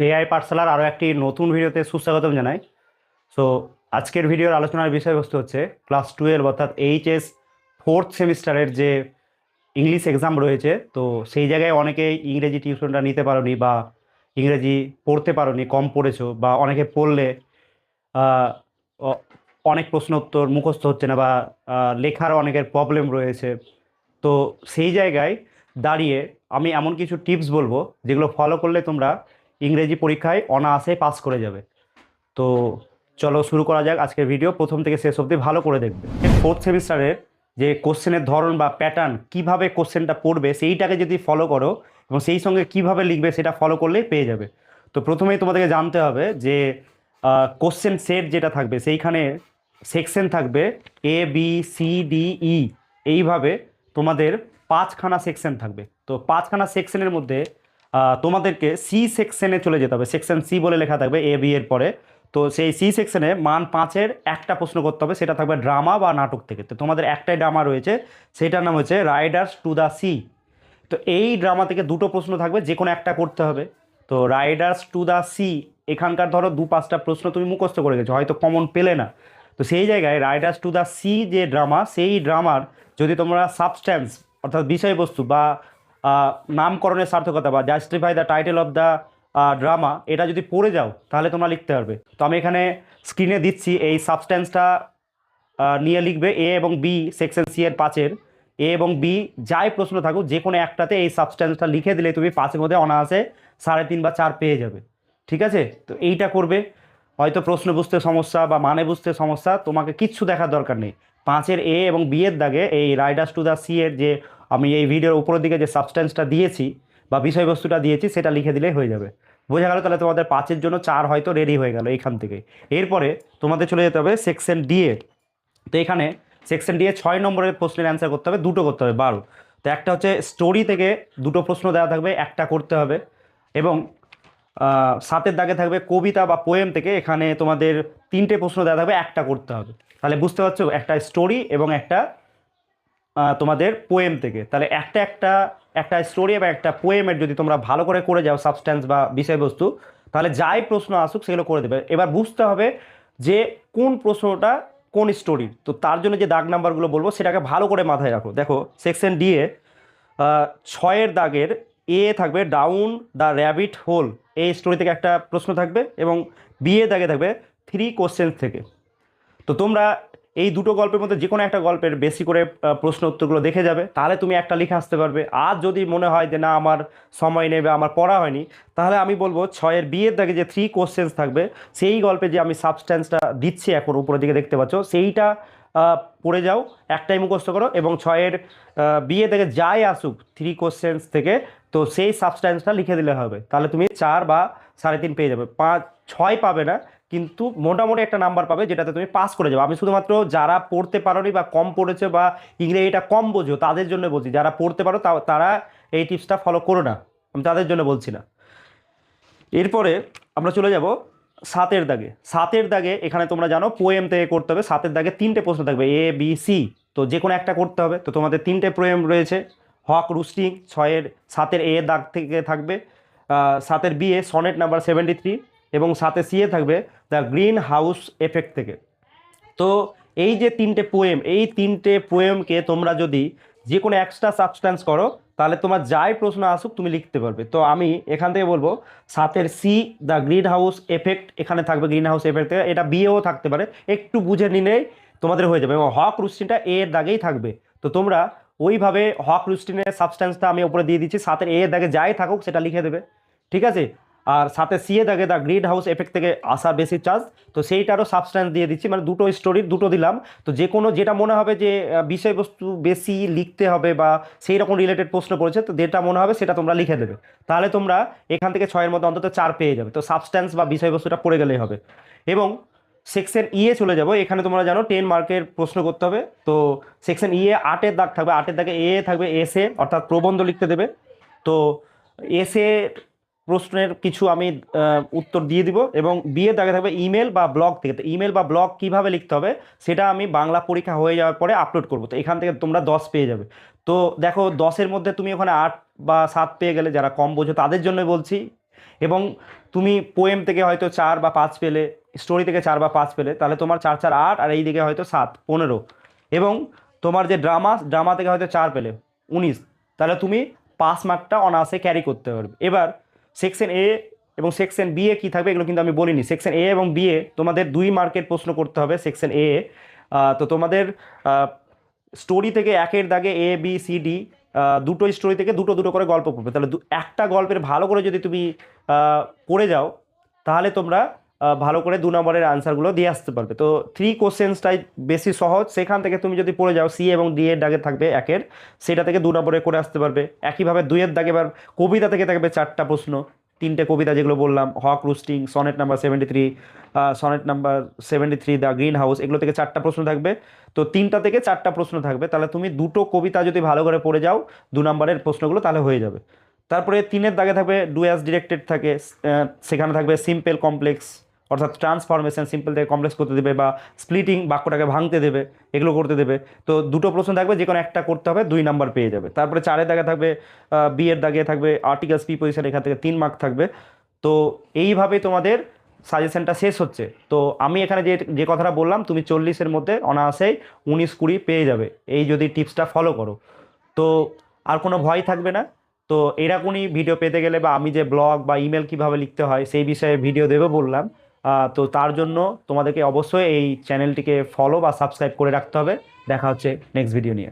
AI পাঠশালার আরও একটি নতুন ভিডিওতে সুস্বাগতম জানাই। সো আজকের ভিডিওর আলোচনার বিষয়বস্তু হচ্ছে ক্লাস 12 অর্থাৎ এইচএস ফোর্থ সেমিস্টারের যে ইংলিশ এক্সাম রয়েছে। তো সেই জায়গায় অনেকে ইংরেজি টিউশনটা নিতে পারোনি বা ইংরেজি পড়তে পারোনি, কম পড়েছো, বা অনেকে পড়লে আহ, অ- অনেক প্রশ্ন উত্তর মুখস্থ হচ্ছে না, বা লেখার অনেকের প্রবলেম রয়েছে। তো সেই জায়গায় দাঁড়িয়ে আমি এমন কিছু টিপস বলবো যেগুলো ফলো করলে তোমরা ইংরেজি পরীক্ষায় অনায়াসে পাস করে যাবে। তো চলো শুরু করা যাক আজকের ভিডিও, প্রথম থেকে শেষ অবধি ভালো করে দেখবে। ফোর্থ সেমিস্টারের যে কোশ্চেনের ধরন বা প্যাটার্ন, কিভাবে কোশ্চেনটা পড়বে সেইটাকে যদি ফলো করো এবং সেই সঙ্গে কিভাবে লিখবে সেটা ফলো করলেই পেয়ে যাবে। তো প্রথমেই তোমাদেরকে জানতে হবে যে কোশ্চেন সেট যেটা থাকবে সেইখানে সেকশন থাকবে ABCDE, এইভাবে তোমাদের পাঁচখানা সেকশন থাকবে। তো পাঁচখানা সেকশনের মধ্যে তোমাদেরকে সি সেকশনে চলে যেতে হবে। সেকশন সি বলে লেখা থাকবে AB এর পরে। তো সেই সি সেকশনে মান 5-এর একটা প্রশ্ন করতে হবে, সেটা থাকবে ড্রামা বা নাটক থেকে। তো তোমাদের একটাই ড্রামা রয়েছে, সেটার নাম হচ্ছে রাইডার্স টু দ্য সি। তো এই ড্রামা থেকে দুটো প্রশ্ন থাকবে, যে কোনো একটা করতে হবে। তো রাইডার্স টু দ্য সি, এখানকার ধরো 2-5টা প্রশ্ন তুমি মুখস্থ করে গেছো, হয়তো কমন পেলে না। তো সেই জায়গায় রাইডার্স টু দ্য সি যে ড্রামা, সেই ড্রামার যদি তোমরা সাবস্ট্যান্স অর্থাৎ বিষয়বস্তু বা নামকরণের সার্থকতা বা justify the title of the drama, এটা যদি পড়ে যাও তাহলে তোমরা লিখতে পারবে। তো আমি এখানে স্ক্রিনে দিচ্ছি, এই সাবস্ট্যান্সটা নিয়ে লিখবে এ এবং বি, সেকশন সি এর 5-এর এ এবং বি যাই প্রশ্ন থাকুক যে কোনো একটাতে এই সাবস্ট্যান্সটা লিখে দিলে তুমি 5-এর মধ্যে অনায়াসে 3.5 বা 4 পেয়ে যাবে। ঠিক আছে, তো এইটা করবে। হয়তো প্রশ্ন বুঝতে সমস্যা বা মানে বুঝতে সমস্যা, তোমাকে কিচ্ছু দেখার দরকার নেই। 5-এর এ এবং বি এর দাগে এই রাইডার্স টু দ্য সি এর যে আমি এই ভিডিওর উপরের দিকে যে সাবস্ট্যান্সটা দিয়েছি বা বিষয়বস্তুটা দিয়েছি সেটা লিখে দিলেই হয়ে যাবে। বোঝা গেল? তাহলে তোমাদের 5-এর জন্য 4 হয়তো রেডি হয়ে গেল এখান থেকে। এরপরে তোমাদের চলে যেতে হবে সেকশন ডি এ। তো এখানে সেকশন ডি এ 6 নম্বরের প্রশ্নের অ্যান্সার করতে হবে, দুটো করতে হবে, 12। তো একটা হচ্ছে স্টোরি থেকে দুটো প্রশ্ন দেওয়া থাকবে, একটা করতে হবে। এবং 7-এর দাগে থাকবে কবিতা বা পোয়েম থেকে, এখানে তোমাদের 3টে প্রশ্ন দেওয়া থাকবে, একটা করতে হবে। তাহলে বুঝতে পারছো, একটা স্টোরি এবং একটা তোমাদের পোয়েম থেকে। তাহলে একটা একটা একটা স্টোরি এবং একটা পোয়েমের যদি তোমরা ভালো করে করে যাও সাবস্ট্যান্স বা বিষয়বস্তু, তাহলে যাই প্রশ্ন আসুক সেগুলো করে দেবে। এবার বুঝতে হবে যে কোন প্রশ্নটা কোন স্টোরির। তো তার জন্য যে দাগ নাম্বারগুলো বলবো সেটাকে ভালো করে মাথায় রাখো। দেখো সেকশন ডি এ 6-এর দাগের এ থাকবে ডাউন দ্য র্যাবিট হোল, এই স্টোরি থেকে একটা প্রশ্ন থাকবে, এবং বি এ দাগে থাকবে 3 কোশ্চেন থেকে। তো তোমরা এই দুটো গল্পের মধ্যে যে কোনো একটা গল্পের বেশি করে প্রশ্ন উত্তরগুলো দেখে যাবে, তাহলে তুমি একটা লিখে আসতে পারবে। আর যদি মনে হয় যে না আমার সময় নেবে, আমার পড়া হয়নি, তাহলে আমি বলবো 6-এর বিয়ের দাগে যে 3 কোশ্চেন্স থাকবে, সেই গল্পে যে আমি সাবস্ট্যান্সটা দিচ্ছি এখন উপরের দিকে দেখতে পাচ্ছ, সেইটা পড়ে যাও, একটাই মুখস্থ করো, এবং 6-এর বিয়ে থেকে যাই আসুক 3 কোশ্চেন্স থেকে, তো সেই সাবস্ট্যান্সটা লিখে দিলে হবে। তাহলে তুমি 4 বা 3.5 পেয়ে যাবে। 5-6 পাবে না, কিন্তু মোটামুটি একটা নাম্বার পাবে যেটাতে তুমি পাস করে যাবে। আমি শুধুমাত্র যারা পড়তে পারোনি বা কম পড়েছে বা ইংরেজিটা কম বোঝো তাদের জন্য বলছি, যারা পড়তে পারো তারা এই টিপসটা ফলো করো না, আমি তাদের জন্য বলছি না। এরপরে আমরা চলে যাব 7-এর দাগে। 7-এর দাগে এখানে তোমরা জানো পোয়েম থেকে করতে হবে। 7-এর দাগে 3টে প্রশ্ন থাকবে ABC, তো যে কোনো একটা করতে হবে। তো তোমাদের 3টে পোয়েম রয়েছে, হক রুস্টিং 7-এর এ দাগ থেকে থাকবে, 7-এর বি এ সনেট নাম্বার 73, এবং 7-এ সি এ থাকবে দ্য গ্রিন হাউস এফেক্ট থেকে। তো এই যে 3টে পোয়েম, এই 3টে পোয়েমকে তোমরা যদি যে কোনো এক্সট্রা সাবস্ট্যান্স করো, তাহলে তোমার যাই প্রশ্ন আসুক তুমি লিখতে পারবে। তো আমি এখান থেকে বলবো 7-এর see the green house effect, এখানে থাকবে গ্রিন হাউস এফেক্ট থেকে, এটা বিয়েও থাকতে পারে, একটু বুঝে নিলেই তোমাদের হয়ে যাবে। এবং হক রুস্টিনটা এর দাগেই থাকবে। তো তোমরা ওইভাবে হক রুস্টিনের সাবস্ট্যান্সটা আমি উপরে দিয়ে দিচ্ছি, 7-এর এর দাগে যাই থাকুক সেটা লিখে দেবে। ঠিক আছে, আর সাথে সিএ থাকে দ্য গ্রিন হাউস এফেক্ট থেকে আসার বেশি চান্স, তো সেইটারও সাবস্ট্যান্স দিয়ে দিচ্ছি, মানে দুটো স্টোরির দুটো দিলাম। তো যে কোনো যেটা মনে হবে যে বিষয়বস্তু বেশি লিখতে হবে বা সেই রকম রিলেটেড প্রশ্ন পড়েছে, তো যেটা মনে হবে সেটা তোমরা লিখে দেবে। তাহলে তোমরা এখান থেকে 6-এর মধ্যে অন্তত 4 পেয়ে যাবে। তো সাবস্ট্যান্স বা বিষয়বস্তুটা পড়ে গেলেই হবে। এবং সেকশন ইয়ে চলে যাব, এখানে তোমরা জানো 10 মার্কের প্রশ্ন করতে হবে। তো সেকশন ইয়ে 8-এর দাগ থাকবে, 8-এর দাগে এ থাকবে এসে অর্থাৎ প্রবন্ধ লিখতে দেবে। তো এসে প্রশ্নের কিছু আমি উত্তর দিয়ে দিব, এবং বিয়ে দাগে থাকবে ইমেল বা ব্লগ থেকে। তো ইমেল বা ব্লগ কিভাবে লিখতে হবে সেটা আমি বাংলা পরীক্ষা হয়ে যাওয়ার পরে আপলোড করব। তো এখান থেকে তোমরা 10 পেয়ে যাবে। তো দেখো 10-এর মধ্যে তুমি ওখানে 8 বা 7 পেয়ে গেলে, যারা কম বোঝো তাদের জন্য বলছি। এবং তুমি পোয়েম থেকে হয়তো 4 বা 5 পেলে, স্টোরি থেকে 4 বা 5 পেলে, তাহলে তোমার 4 4 8, আর এই দিকে হয়তো 7 15। এবং তোমার যে ড্রামা থেকে হয়তো 4 পেলে 19, তাহলে তুমি 5 মার্কটা অনায়াসে ক্যারি করতে পারবে। এবার সেকশন এ এবং সেকশন বি এ কী থাকবে এগুলো কিন্তু আমি বলিনি। সেকশন এ এবং বি এ তোমাদের 2 মার্কের প্রশ্ন করতে হবে। সেকশন এ তো তোমাদের স্টোরি থেকে 1 দাগে এ বি সি ডি, দুটো স্টোরি থেকে দুটো দুটো করে গল্প পড়বে। তাহলে একটা গল্পের ভালো করে যদি তুমি পড়ে যাও, তাহলে তোমরা ভালো করে 2 নম্বরের আনসারগুলো দিয়ে আসতে পারবে। তো 3 কোশ্চেন্সটাই বেশি সহজ, সেখান থেকে তুমি যদি পড়ে যাও, সি এবং ডি এর দাগে থাকবে 1-এর, সেটা থেকে 2 নম্বরে করে আসতে পারবে। একইভাবে 2-এর দাগে এবার কবিতা থেকে থাকবে 4টা প্রশ্ন, 3টে কবিতা যেগুলো বললাম, Hawk Roosting, sonnet number 73, sonnet number 73, the green house, এগুলো থেকে 4টা প্রশ্ন থাকবে। তো 3টা থেকে 4টা প্রশ্ন থাকবে, তাহলে তুমি দুটো কবিতা যদি ভালো করে পড়ে যাও 2 নম্বরের প্রশ্নগুলো, তাহলে হয়ে যাবে। তারপরে 3-এর দাগে থাকবে ডু অ্যাজ ডিরেক্টেড থাকে, সেখানে থাকবে সিম্পল কমপ্লেক্স, অর্থাৎ ট্রান্সফরমেশন, সিম্পল থেকে কমপ্লেক্স করতে দেবে, বা স্প্লিটিং, বাক্যটাকে ভাঙতে দেবে, এগুলো করতে দেবে। তো দুটো প্রশ্ন থাকবে, যে কোনো একটা করতে হবে, 2 নম্বর পেয়ে যাবে। তারপরে 4-এর দাগে থাকবে, বি এর দাগে থাকবে আর্টিকেলস প্রিপোজিশন, এখান থেকে 3 মার্ক থাকবে। তো এইভাবে তোমাদের সাজেশনটা শেষ হচ্ছে। তো আমি এখানে যে যে কথাটা বললাম, তুমি 40-এর মধ্যে অনায়াসেই 19-20 পেয়ে যাবে, এই যদি টিপসটা ফলো করো। তো আর কোনো ভয় থাকবে না। তো এরকমই ভিডিও পেতে গেলে, বা আমি যে ব্লগ বা ইমেল কিভাবে লিখতে হয় সেই বিষয়ে ভিডিও দেবে বললাম, তো তার জন্য তোমাদেরকে অবশ্যই এই চ্যানেলটিকে ফলো বা সাবস্ক্রাইব করে রাখতে হবে। দেখা হচ্ছে নেক্সট ভিডিও নিয়ে।